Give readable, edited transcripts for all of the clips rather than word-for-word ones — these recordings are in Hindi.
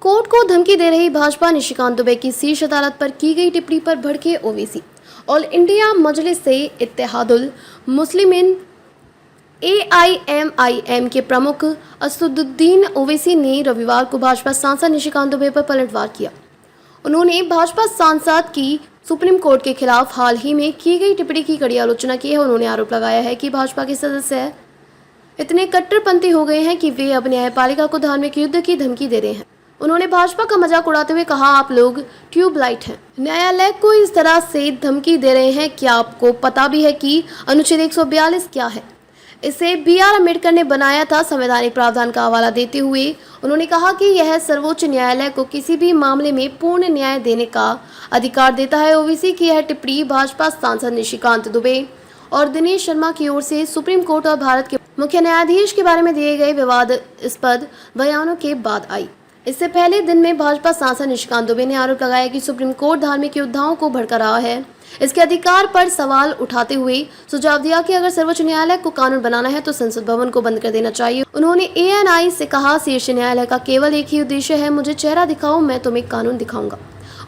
कोर्ट को धमकी दे रही भाजपा निशिकांत दुबे की शीर्ष अदालत पर की गई टिप्पणी पर भड़के ओवैसी। ऑल इंडिया मजलिस से इत्तेहादुल मुस्लिमीन AIMIM के प्रमुख असदुद्दीन ओवैसी ने रविवार को भाजपा सांसद निशिकांत दुबे पर पलटवार किया। उन्होंने भाजपा सांसद की सुप्रीम कोर्ट के खिलाफ हाल ही में की गई टिप्पणी की कड़ी आलोचना की है। उन्होंने आरोप लगाया है कि भाजपा के सदस्य इतने कट्टरपंथी हो गए हैं कि वे अब न्यायपालिका को धार्मिक युद्ध की धमकी दे रहे हैं। उन्होंने भाजपा का मजाक उड़ाते हुए कहा, आप लोग ट्यूबलाइट हैं, न्यायालय को इस तरह से धमकी दे रहे हैं। क्या आपको पता भी है कि अनुच्छेद 142 क्या है? इसे BR अम्बेडकर ने बनाया था। संवैधानिक प्रावधान का हवाला देते हुए उन्होंने कहा कि यह सर्वोच्च न्यायालय को किसी भी मामले में पूर्ण न्याय देने का अधिकार देता है। ओवैसी की यह टिप्पणी भाजपा सांसद निशिकांत दुबे और दिनेश शर्मा की ओर से सुप्रीम कोर्ट और भारत के मुख्य न्यायाधीश के बारे में दिए गए विवादास्पद बयानों के बाद आई। इससे पहले दिन में भाजपा सांसद निशिकांत दुबे ने आरोप लगाया कि सुप्रीम कोर्ट धार्मिक योद्धाओं को भड़का रहा है। इसके अधिकार पर सवाल उठाते हुए सुझाव दिया कि अगर सर्वोच्च न्यायालय को कानून बनाना है तो संसद भवन को बंद कर देना चाहिए। उन्होंने ANI से कहा, शीर्ष न्यायालय का केवल एक ही उद्देश्य है, मुझे चेहरा दिखाओ, मैं तुम्हें कानून दिखाऊंगा।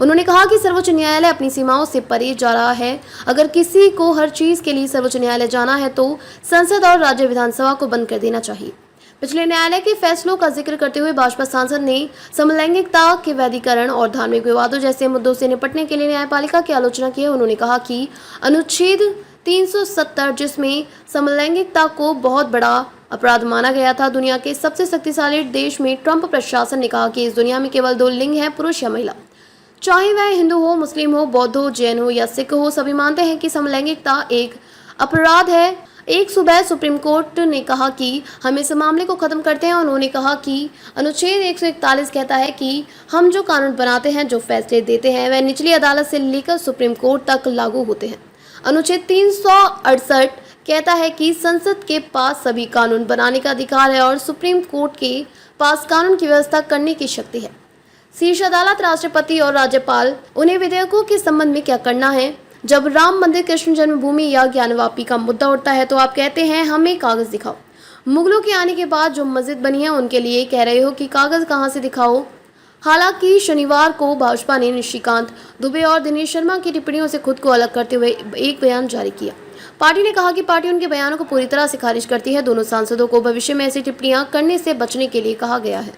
उन्होंने कहा कि सर्वोच्च न्यायालय अपनी सीमाओं से परे जा रहा है। अगर किसी को हर चीज के लिए सर्वोच्च न्यायालय जाना है तो संसद और राज्य विधानसभा को बंद कर देना चाहिए। पिछले न्यायालय के फैसलों का जिक्र करते हुए भाजपा सांसद ने समलैंगिकता के वैधीकरण और धार्मिक विवादों जैसे मुद्दों से निपटने के लिए न्यायपालिका की आलोचना की है। उन्होंने कहा कि अनुच्छेद 370 जिसमें समलैंगिकता को बहुत बड़ा अपराध माना गया था, दुनिया के सबसे शक्तिशाली देश में ट्रंप प्रशासन ने कहा कि इस दुनिया में केवल 2 लिंग हैं, पुरुष या महिला। चाहे वह हिंदू हो, मुस्लिम हो, बौद्ध हो, जैन हो या सिख हो, सभी मानते हैं कि समलैंगिकता एक अपराध है। एक सुबह सुप्रीम कोर्ट ने कहा कि हम इस मामले को खत्म करते हैं। उन्होंने कहा कि अनुच्छेद 141 कहता है कि हम जो कानून बनाते हैं, जो फैसले देते हैं, वह निचली अदालत से लेकर सुप्रीम कोर्ट तक लागू होते हैं। अनुच्छेद 368 कहता है कि संसद के पास सभी कानून बनाने का अधिकार है और सुप्रीम कोर्ट के पास कानून की व्यवस्था करने की शक्ति है। शीर्ष अदालत, राष्ट्रपति और राज्यपाल, उन्हें विधेयकों के संबंध में क्या करना है। जब राम मंदिर, कृष्ण जन्मभूमि या ज्ञानवापी का मुद्दा उठता है तो आप कहते हैं हमें कागज दिखाओ। मुगलों के आने के बाद जो मस्जिद बनी है उनके लिए कह रहे हो कि कागज कहां से दिखाओ। हालांकि शनिवार को भाजपा ने निशिकांत दुबे और दिनेश शर्मा की टिप्पणियों से खुद को अलग करते हुए एक बयान जारी किया। पार्टी ने कहा कि पार्टी उनके बयानों को पूरी तरह से खारिज करती है। दोनों सांसदों को भविष्य में ऐसी टिप्पणियां करने से बचने के लिए कहा गया है।